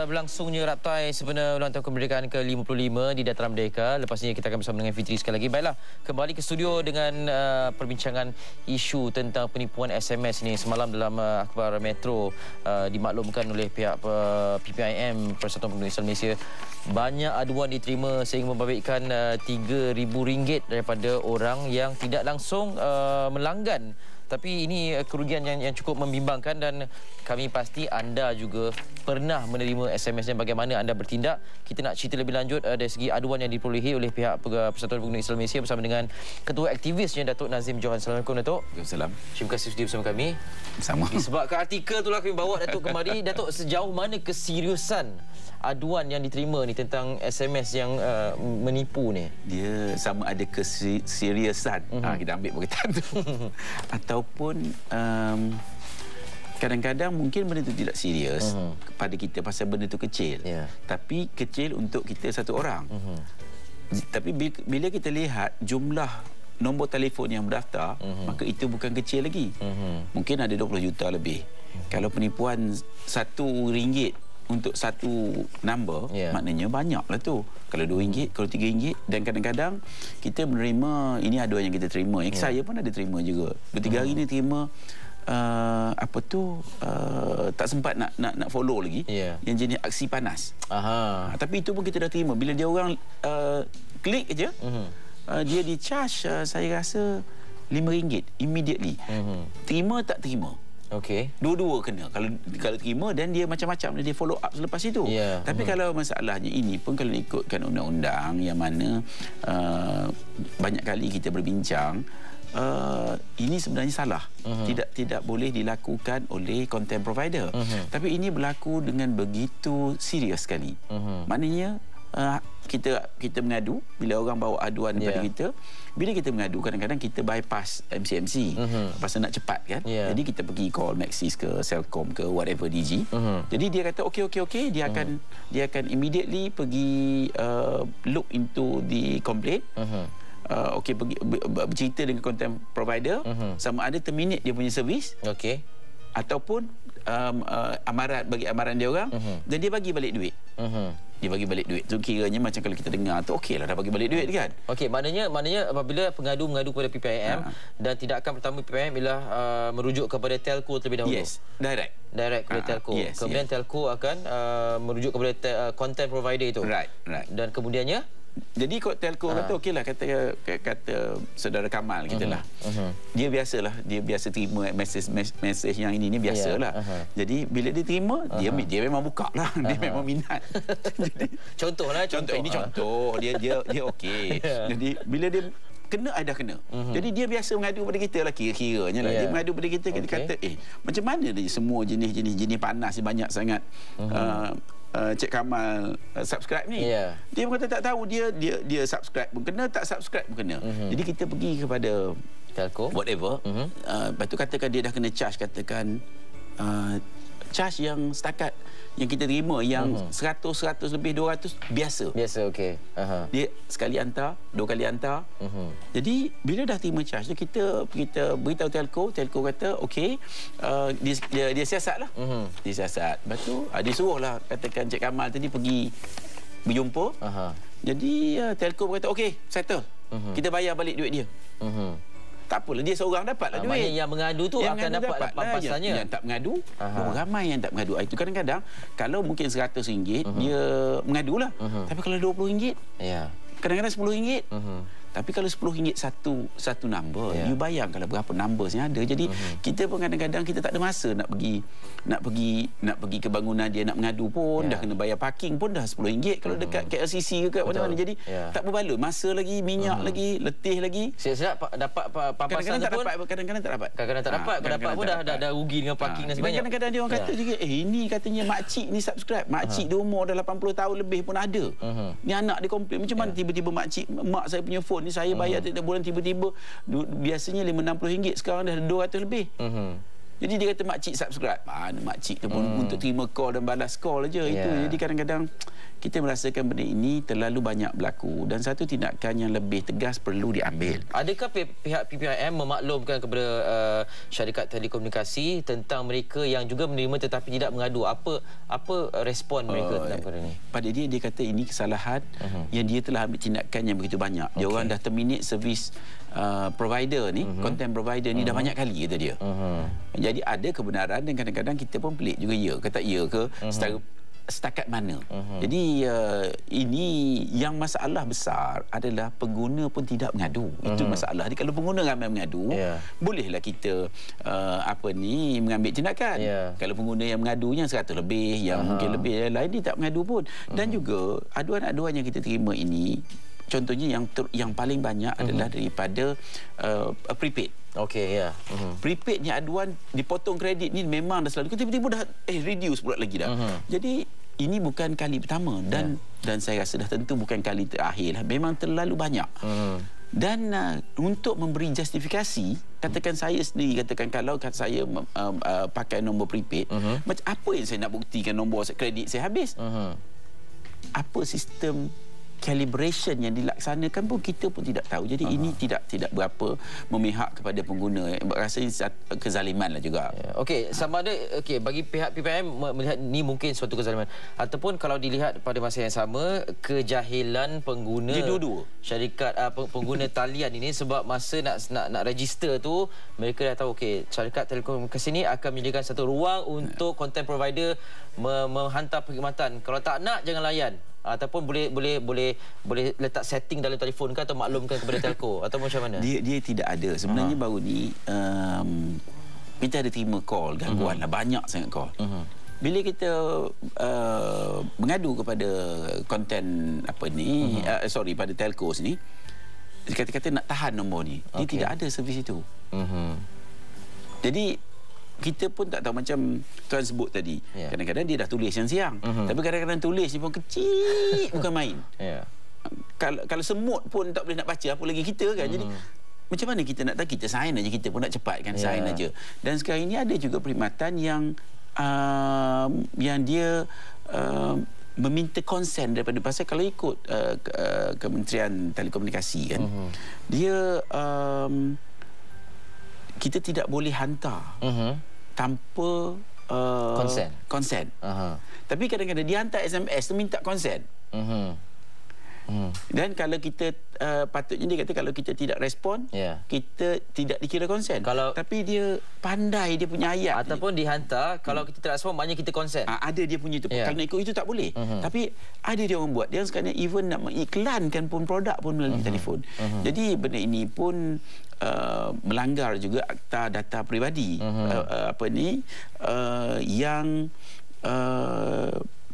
berlangsungnya raptai sempena ulang tahun kemerdekaan ke-55 di Dataran Merdeka. Lepas ini kita akan bersama dengan Fitri sekali lagi. Baiklah, kembali ke studio dengan perbincangan isu tentang penipuan SMS ini. Semalam dalam akhbar Metro dimaklumkan oleh pihak PPIM, Persatuan Pengguna Islam Malaysia, banyak aduan diterima sehingga membabitkan RM3,000 daripada orang yang tidak langsung melanggan. Tapi ini kerugian yang cukup membimbangkan dan kami pasti anda juga pernah menerima SMS dan bagaimana anda bertindak. Kita nak cerita lebih lanjut dari segi aduan yang diperolehi oleh pihak Persatuan Pengguna Islam Malaysia bersama dengan Ketua Aktivisnya Datuk Nazim Johan. Assalamualaikum Datuk. Waalaikumsalam. Terima kasih sudi bersama kami. Sama. Disebabkan artikel itulah kami bawa Datuk kemari. Datuk, sejauh mana keseriusan aduan yang diterima ni tentang SMS yang menipu ni? Dia sama ada keseriusan. Kita ambil perkataan tu. Ataupun kadang-kadang mungkin benda itu tidak serius kepada kita pasal benda itu kecil. Tapi kecil untuk kita satu orang. Tapi bila kita lihat jumlah nombor telefon yang berdaftar, maka itu bukan kecil lagi. Mungkin ada 20 juta lebih. Kalau penipuan RM1 untuk satu number, maknanya banyaklah tu. Kalau RM2, kalau RM3, dan kadang-kadang kita menerima, ini aduan yang kita terima. Yang saya pun ada terima juga. 2-3 hari ni terima tak sempat nak follow lagi. Yang jenis aksi panas. Tapi itu pun kita dah terima. Bila dia orang klik aja, dia di-charge saya rasa RM5 immediately. Terima tak terima? Okey. Dua-dua kena. Kalau terima dan dia macam-macam dia follow up selepas itu. Tapi kalau masalahnya ini pun kalau ikutkan undang-undang yang mana banyak kali kita berbincang, ini sebenarnya salah. Tidak boleh dilakukan oleh content provider. Tapi ini berlaku dengan begitu serius sekali. Maknanya kita mengadu bila orang bawa aduan kepada kita. Bila kita mengadu, kadang-kadang kita bypass MCMC pasal nak cepat kan. Jadi kita pergi call Maxis ke Celcom ke whatever DG. Jadi dia kata okey, dia akan immediately pergi look into the complaint. Okey, pergi bercerita dengan content provider sama ada terminate dia punya servis. Ataupun bagi amaran dia orang, dan dia bagi balik duit. Dia bagi balik duit. Tu kiranya macam kalau kita dengar tu okeylah dah bagi balik duit kan. Okey, maknanya apabila pengadu mengadu kepada PPIM dan tindakan pertama PPIM ialah merujuk kepada telco terlebih dahulu. Yes, direct kepada telco. Kemudian telco akan merujuk kepada content provider itu. Right. Dan kemudiannya jadi kok telco kata okeylah, kata saudara Kamal kita lah. Dia biasa terima mesej yang ini biasalah. Jadi bila dia terima, dia memang buka lah. Dia memang minat. Jadi contoh. Ini contoh. Dia okey. Jadi bila dia kena, dah kena. Jadi dia biasa mengadu pada kita lah, kira-kiranya lah. Dia mengadu pada kita, kita kata macam mana dia semua jenis panas banyak sangat Cik Kamal subscribe ni. Dia pun kata tak tahu, dia subscribe pun kena, tak subscribe pun kena. Jadi kita pergi kepada telco whatever. Lepas tu katakan dia dah kena charge, katakan charge yang setakat yang kita terima yang 100 lebih 200 biasa. Okey. Dia sekali hantar, 2 kali hantar. Jadi bila dah terima charge tu, kita beritahu telco kata okey, dia siasatlah. Dia siasat. Lepas tu dia suruhlah, katakan Cik Kamal tadi pergi berjumpa. Jadi telco berkata okey, settle. Kita bayar balik duit dia. Tak apalah, dia seorang dapatlah duit. Maknanya yang mengadu tu akan dapat pampasannya. Yang tak mengadu, ramai yang tak mengadu. Itu kadang-kadang kalau mungkin RM100 dia mengadulah. Tapi kalau RM20, kadang-kadang RM10. Tapi kalau RM10 satu number, you bayangkanlah berapa numbers yang ada. Jadi kita pun kadang-kadang kita tak ada masa nak pergi ke bangunan dia nak mengadu pun, dah kena bayar parking pun dah RM10 kalau dekat KLCC ke kat mana-mana. Jadi tak berbaloi, masa lagi, minyak lagi, letih lagi. Siap-siap dapat pampasan pun kadang-kadang tak dapat. Kadang-kadang tak dapat, kalau dapat pun dah rugi dengan parking dan sebagainya. Kadang-kadang dia orang kata juga, ini katanya makcik ni subscribe. Makcik dia umur dah 80 tahun lebih pun ada. Ni anak dia komplain, macam mana tiba-tiba mak saya punya phone ni saya bayar tiap bulan, tiba-tiba biasanya RM50-60, sekarang dah RM200 lebih. Jadi dia kata makcik subscribe. Mana makcik tu pun untuk terima call dan balas call aja itu. Jadi kadang-kadang kita merasakan benda ini terlalu banyak berlaku dan satu tindakan yang lebih tegas perlu diambil. Adakah pihak PPIM memaklumkan kepada syarikat telekomunikasi tentang mereka yang juga menerima tetapi tidak mengadu? Apa respon mereka tentang perkara ini? Pada dia kata ini kesalahan yang dia telah ambil tindakan yang begitu banyak. Dia orang dah terminate servis provider ni, content provider ni dah banyak kali kata dia. Jadi ada kebenaran dan kadang-kadang kita pun pelik juga ya. Kata ya ke setakat mana. Jadi ini yang masalah besar adalah pengguna pun tidak mengadu. Itu masalah. Jadi kalau pengguna ramai mengadu, bolehlah kita mengambil tindakan. Kalau pengguna yang mengadunya 100 lebih, yang mungkin lebih yang lain dia tak mengadu pun. Dan juga aduan-aduan yang kita terima ini, contohnya yang paling banyak adalah daripada prepaid. Okey, ya. Prepaid ni aduan dipotong kredit ni memang dah selalu. Tiba-tiba dah reduce pula lagi dah. Jadi ini bukan kali pertama dan saya rasa dah tentu bukan kali terakhir lah. Memang terlalu banyak. Dan untuk memberi justifikasi, katakan saya sendiri, katakan kalau saya pakai nombor prepaid, macam apa yang saya nak buktikan nombor kredit saya habis? Apa sistem calibration yang dilaksanakan pun kita pun tidak tahu. Jadi ini tidak berapa memihak kepada pengguna. Rasanya kezaliman lah juga. Okey, sama ada bagi pihak PPIM melihat ni mungkin suatu kezaliman ataupun kalau dilihat pada masa yang sama kejahilan pengguna syarikat pengguna talian ini sebab masa nak register tu mereka dah tahu syarikat telekomunikasi ni akan menyediakan satu ruang untuk content provider menghantar perkhidmatan. Kalau tak nak jangan layan. Ataupun boleh letak setting dalam telefon ke atau maklumkan kepada telco atau macam mana? Dia tidak ada. Sebenarnya baru ni kita ada terima call gangguan lah, banyak sangat call. Bila kita mengadu kepada konten pada telco ni, kata-kata nak tahan nombor ni, dia tidak ada servis itu. Jadi kita pun tak tahu, macam tuan sebut tadi. Kadang-kadang dia dah tulis siang-siang. Tapi kadang-kadang tulis ni pun kecil, bukan main. Kalau semut pun tak boleh nak baca, apa lagi kita kan. Jadi macam mana kita nak tahu? Kita sign aja, kita pun nak cepatkan sign aja. Dan sekarang ini ada juga perkhidmatan yang dia meminta konsen daripada, pasal kalau ikut Kementerian Telekomunikasi kan, dia kita tidak boleh hantar tanpa konsen. Tapi kadang-kadang dia hantar SMS tu minta konsen. Dan kalau kita patutnya dia kata kalau kita tidak respon, kita tidak dikira konsen. Tapi dia pandai, dia punya ayat. Ataupun dihantar, kalau kita tak respon maknanya kita konsen. Ada dia punya itu. Kalau nak ikut itu tak boleh. Tapi ada dia orang buat. Dia sekarang even nak mengiklankan pun produk pun melalui telefon. Jadi benda ini pun melanggar juga Akta Data Peribadi yang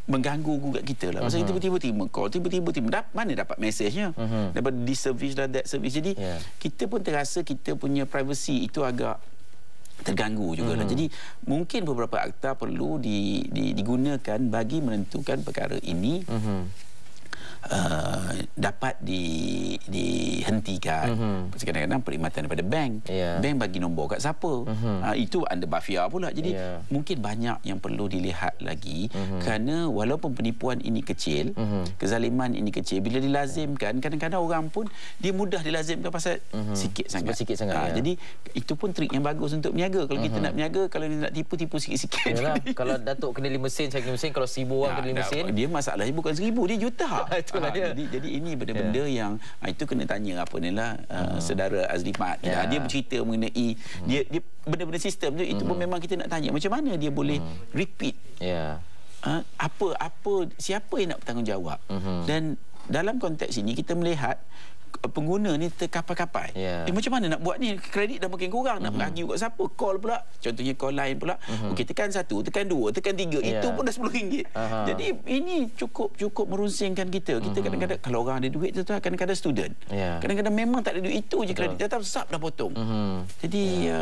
mengganggu gugat kita lah. Pasal tiba-tiba terima call, tiba-tiba mana dapat mesejnya daripada this service dan that service. Jadi kita pun terasa kita punya privacy itu agak terganggu juga lah. Jadi mungkin beberapa akta perlu digunakan bagi menentukan perkara ini dapat dihentikan. Kadang-kadang perkhidmatan daripada bank, bank bagi nombor kat siapa, itu under mafia pula. Jadi mungkin banyak yang perlu dilihat lagi, kerana walaupun penipuan ini kecil, kezaliman ini kecil, bila dilazimkan, kadang-kadang orang pun dia mudah dilazimkan pasal sikit sangat. Jadi itu pun trik yang bagus untuk berniaga. Kalau kita nak berniaga, kalau nak tipu sikit-sikit. Kalau Datuk kena 5 sen, saya kena 5 sen. Kalau 1,000 orang kena 5 sen. Dia masalahnya bukan 1,000, dia juta. Jadi ini benda-benda yang itu kena tanya saudara Azlimat. Dia bercerita mengenai dia benda-benda sistem tu, itu pun memang kita nak tanya macam mana dia boleh repeat. Siapa yang nak bertanggungjawab. Dan dalam konteks ini kita melihat pengguna ni terkapai-kapai. Macam mana nak buat ni? Kredit dah makin kurang, nak bagi kat siapa? Call pula. Contohnya call lain pula. Okey, tekan 1, tekan 2, tekan 3. Itu pun dah RM10. Jadi ini cukup merunsingkan kita. Kita kadang-kadang kalau orang ada duit tu kadang-kadang student. Kadang-kadang memang tak ada duit, itu je kredit. Tetap sap dah potong. Jadi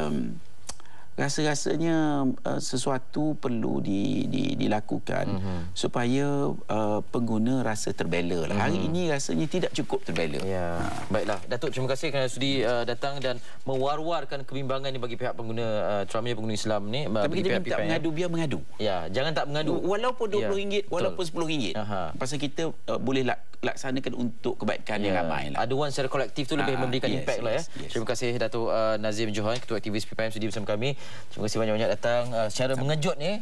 rasa-rasanya sesuatu perlu dilakukan supaya pengguna rasa terbela lah. Hari ini rasanya tidak cukup terbela. Ya. Baiklah, Datuk, terima kasih kerana sudi datang dan mewar-warkan kebimbangan ni bagi pihak pengguna terutamanya pengguna Islam ni. Tapi kita minta mengadu, biar mengadu. Ya, jangan tak mengadu. Walaupun RM20, walaupun RM10. Pasal kita boleh laksanakan untuk kebaikan yang ramai lah. Aduan secara kolektif tu lebih memberikan impact lah ya. Terima kasih Datuk Nazim Johan, Ketua Aktivis PPM sudi bersama kami. Terima kasih banyak-banyak datang secara mengejut ni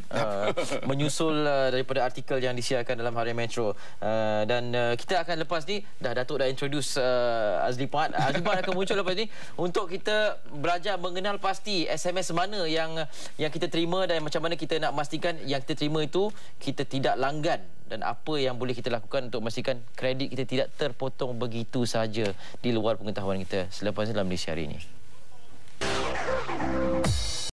menyusul daripada artikel yang disiarkan dalam Harian Metro. Dan kita akan lepas ni Datuk dah introduce Azlipat. Azlipat akan muncul lepas ni untuk kita belajar mengenal pasti SMS mana yang kita terima dan macam mana kita nak memastikan yang kita terima itu kita tidak langgan, dan apa yang boleh kita lakukan untuk memastikan kredit kita tidak terpotong begitu saja di luar pengetahuan kita. Selepas ini dalam Malaysia hari ini.